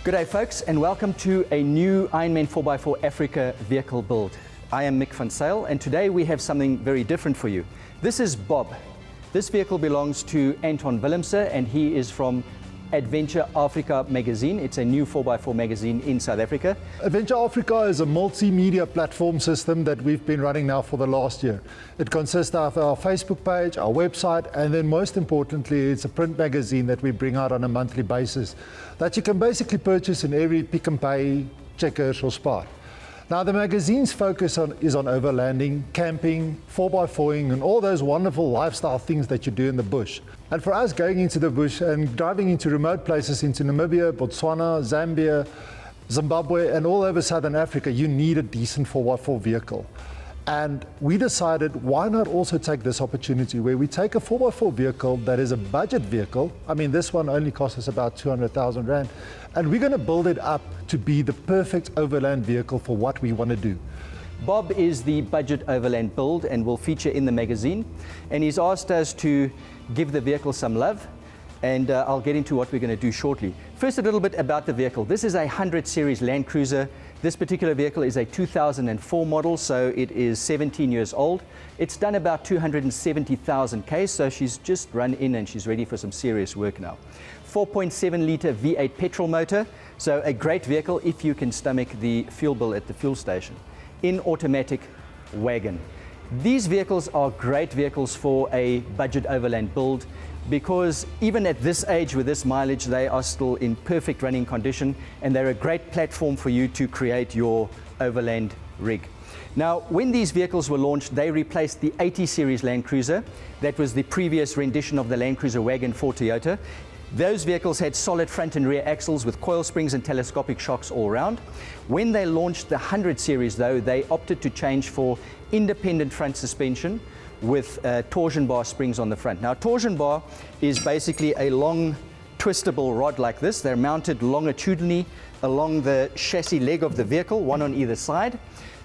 G'day folks, and welcome to a new Ironman 4x4 Africa vehicle build. I am Mick van Sail, and today we have something very different for you. This is Bob. This vehicle belongs to Anton Willemse, and he is from Adventure Afrika magazine. It's a new 4x4 magazine in South Africa. Adventure Afrika is a multimedia platform system that we've been running now for the last year. It consists of our Facebook page, our website, and then most importantly, it's a print magazine that we bring out on a monthly basis that you can basically purchase in every Pick n Pay, Checkers or Spar. Now the magazine's focus is on overlanding, camping, 4x4ing and all those wonderful lifestyle things that you do in the bush. And for us going into the bush and driving into remote places into Namibia, Botswana, Zambia, Zimbabwe and all over Southern Africa, you need a decent 4x4 vehicle. And we decided, why not also take this opportunity where we take a 4x4 vehicle that is a budget vehicle. I mean, this one only costs us about 200,000 Rand. And we're going to build it up to be the perfect overland vehicle for what we want to do. Bob is the budget overland build and will feature in the magazine. And he's asked us to give the vehicle some love. And I'll get into what we're going to do shortly. First, a little bit about the vehicle. This is a 100 series Land Cruiser. This particular vehicle is a 2004 model, so it is 17 years old. It's done about 270,000 Ks, so she's just run in and she's ready for some serious work now. 4.7 litre V8 petrol motor, so a great vehicle if you can stomach the fuel bill at the fuel station. In automatic wagon. These vehicles are great vehicles for a budget overland build because even at this age with this mileage, they are still in perfect running condition and they're a great platform for you to create your overland rig. Now, when these vehicles were launched, they replaced the 80 series Land Cruiser. That was the previous rendition of the Land Cruiser wagon for Toyota. Those vehicles had solid front and rear axles with coil springs and telescopic shocks all around. When they launched the 100 series though, they opted to change for independent front suspension with torsion bar springs on the front. Now, torsion bar is basically a long twistable rod like this. They're mounted longitudinally along the chassis leg of the vehicle, one on either side.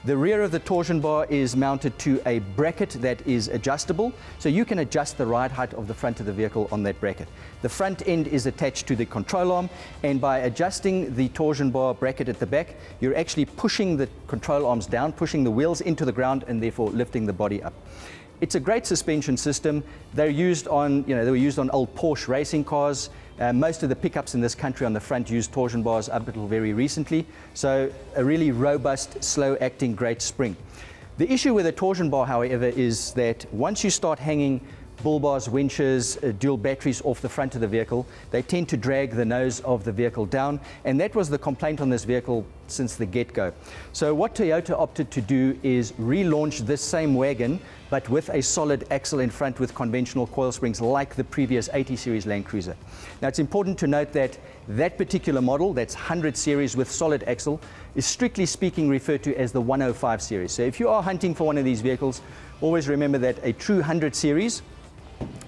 The rear of the torsion bar is mounted to a bracket that is adjustable, so you can adjust the ride height of the front of the vehicle on that bracket. The front end is attached to the control arm, and by adjusting the torsion bar bracket at the back, you're actually pushing the control arms down, pushing the wheels into the ground, and therefore lifting the body up. It's a great suspension system. They're used on, they were used on old Porsche racing cars. Most of the pickups in this country on the front use torsion bars up until very recently. So a really robust, slow-acting, great spring. The issue with a torsion bar, however, is that once you start hanging bull bars, winches, dual batteries off the front of the vehicle, they tend to drag the nose of the vehicle down, and that was the complaint on this vehicle since the get-go. So what Toyota opted to do is relaunch this same wagon, but with a solid axle in front with conventional coil springs like the previous 80 series Land Cruiser. Now it's important to note that that particular model, that's 100 series with solid axle, is strictly speaking referred to as the 105 series. So if you are hunting for one of these vehicles, always remember that a true 100 series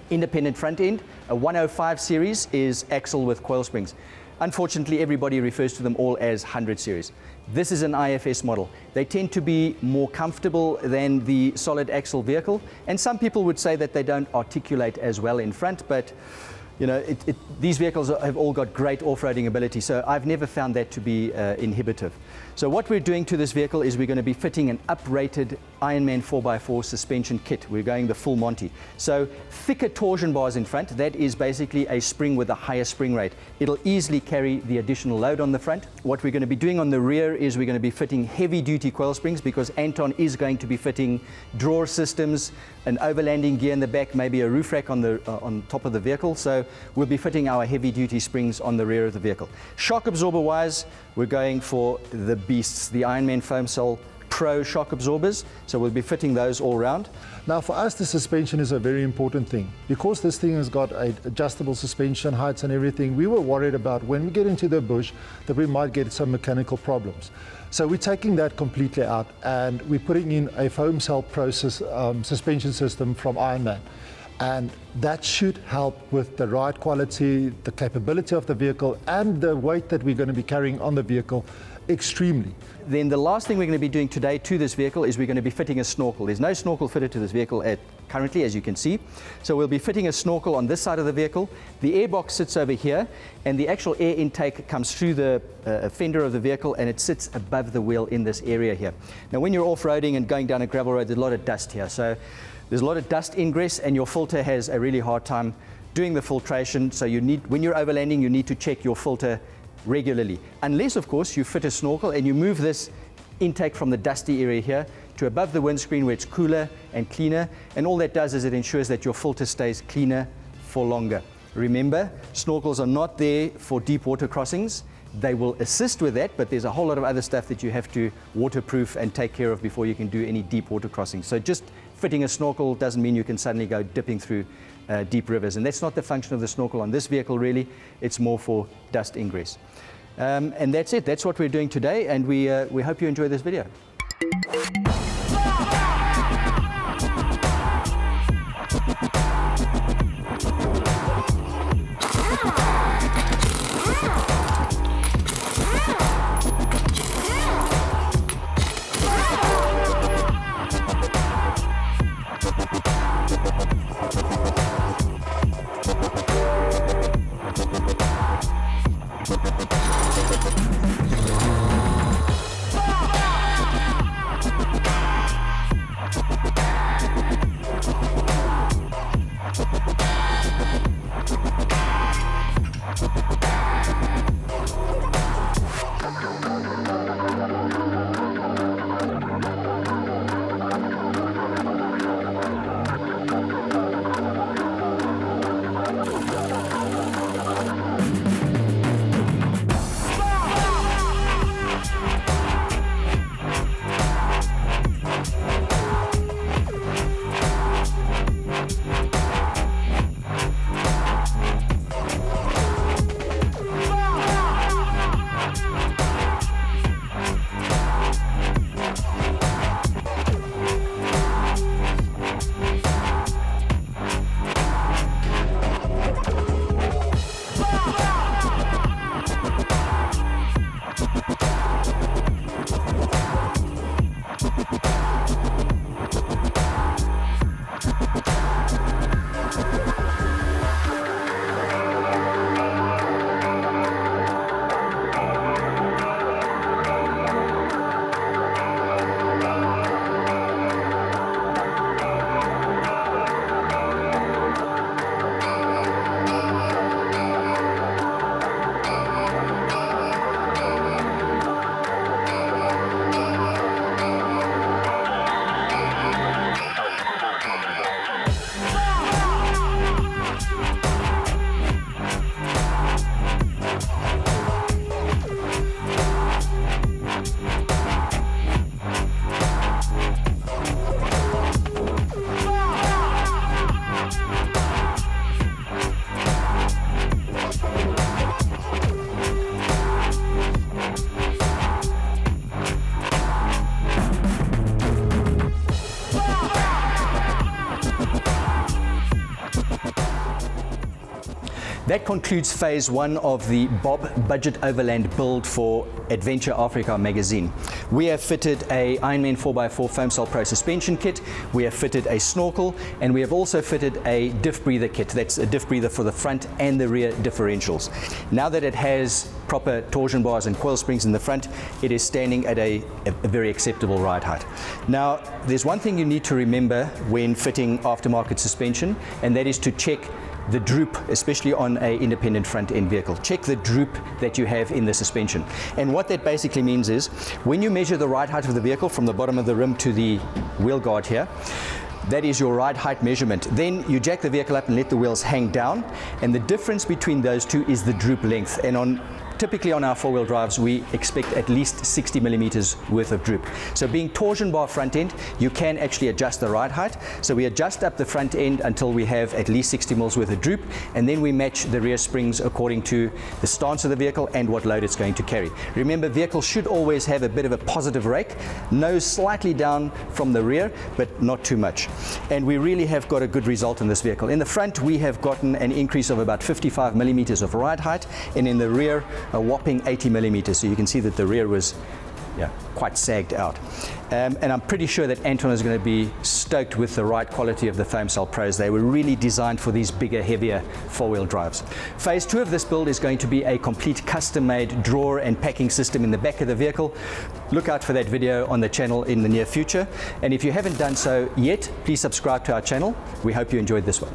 independent front end, a 105 series is axle with coil springs. Unfortunately, everybody refers to them all as 100 series. This is an IFS model. They tend to be more comfortable than the solid axle vehicle, and some people would say that they don't articulate as well in front, but these vehicles have all got great off-roading ability, so I've never found that to be inhibitive. So what we're doing to this vehicle is we're going to be fitting an uprated Ironman 4x4 suspension kit. We're going the full Monty. So thicker torsion bars in front, that is basically a spring with a higher spring rate. It'll easily carry the additional load on the front. What we're going to be doing on the rear is we're going to be fitting heavy duty coil springs because Anton is going to be fitting drawer systems, an overlanding gear in the back, maybe a roof rack on top of the vehicle. So we'll be fitting our heavy duty springs on the rear of the vehicle. Shock absorber wise, we're going for the beasts, the Ironman Foam Cell Pro shock absorbers, so we'll be fitting those all around. Now for us, the suspension is a very important thing. Because this thing has got adjustable suspension heights and everything, we were worried about when we get into the bush that we might get some mechanical problems. So we're taking that completely out and we're putting in a Foam Cell Pro suspension system from Ironman. And that should help with the ride quality, the capability of the vehicle, and the weight that we're going to be carrying on the vehicle extremely. Then the last thing we're going to be doing today to this vehicle is we're going to be fitting a snorkel. There's no snorkel fitted to this vehicle currently, as you can see. So we'll be fitting a snorkel on this side of the vehicle. The air box sits over here, and the actual air intake comes through the fender of the vehicle, and it sits above the wheel in this area here. Now, when you're off-roading and going down a gravel road, there's a lot of dust here. So there's a lot of dust ingress, and your filter has a really hard time doing the filtration. So when you're overlanding, you need to check your filter regularly, unless of course you fit a snorkel and you move this intake from the dusty area here to above the windscreen where it's cooler and cleaner, and all that does is it ensures that your filter stays cleaner for longer. Remember, snorkels are not there for deep water crossings. They will assist with that, but there's a whole lot of other stuff that you have to waterproof and take care of before you can do any deep water crossings. So just fitting a snorkel doesn't mean you can suddenly go dipping through deep rivers, and that's not the function of the snorkel on this vehicle really. It's more for dust ingress. And that's it. That's what we're doing today, and we hope you enjoy this video. That concludes phase one of the Bob Budget Overland Build for Adventure Afrika magazine. We have fitted a Ironman 4x4 Foam Cell Pro suspension kit, we have fitted a snorkel, and we have also fitted a diff breather kit. That's a diff breather for the front and the rear differentials. Now that it has proper torsion bars and coil springs in the front, it is standing at a very acceptable ride height. Now, there's one thing you need to remember when fitting aftermarket suspension, and that is to check the droop, especially on an independent front end vehicle. Check the droop that you have in the suspension. And what that basically means is, when you measure the ride height of the vehicle from the bottom of the rim to the wheel guard here, that is your ride height measurement. Then you jack the vehicle up and let the wheels hang down, and the difference between those two is the droop length. And typically on our four-wheel drives, we expect at least 60 millimeters worth of droop. So being torsion bar front end, you can actually adjust the ride height. So we adjust up the front end until we have at least 60 mils worth of droop, and then we match the rear springs according to the stance of the vehicle and what load it's going to carry. Remember, vehicles should always have a bit of a positive rake, nose slightly down from the rear, but not too much. And we really have got a good result in this vehicle. In the front, we have gotten an increase of about 55 millimeters of ride height, and in the rear, a whopping 80 millimeters. So you can see that the rear was quite sagged out. And I'm pretty sure that Anton is going to be stoked with the right quality of the Foam Cell Pros. They were really designed for these bigger, heavier four-wheel drives. Phase 2 of this build is going to be a complete custom-made drawer and packing system in the back of the vehicle. Look out for that video on the channel in the near future. And if you haven't done so yet, please subscribe to our channel. We hope you enjoyed this one.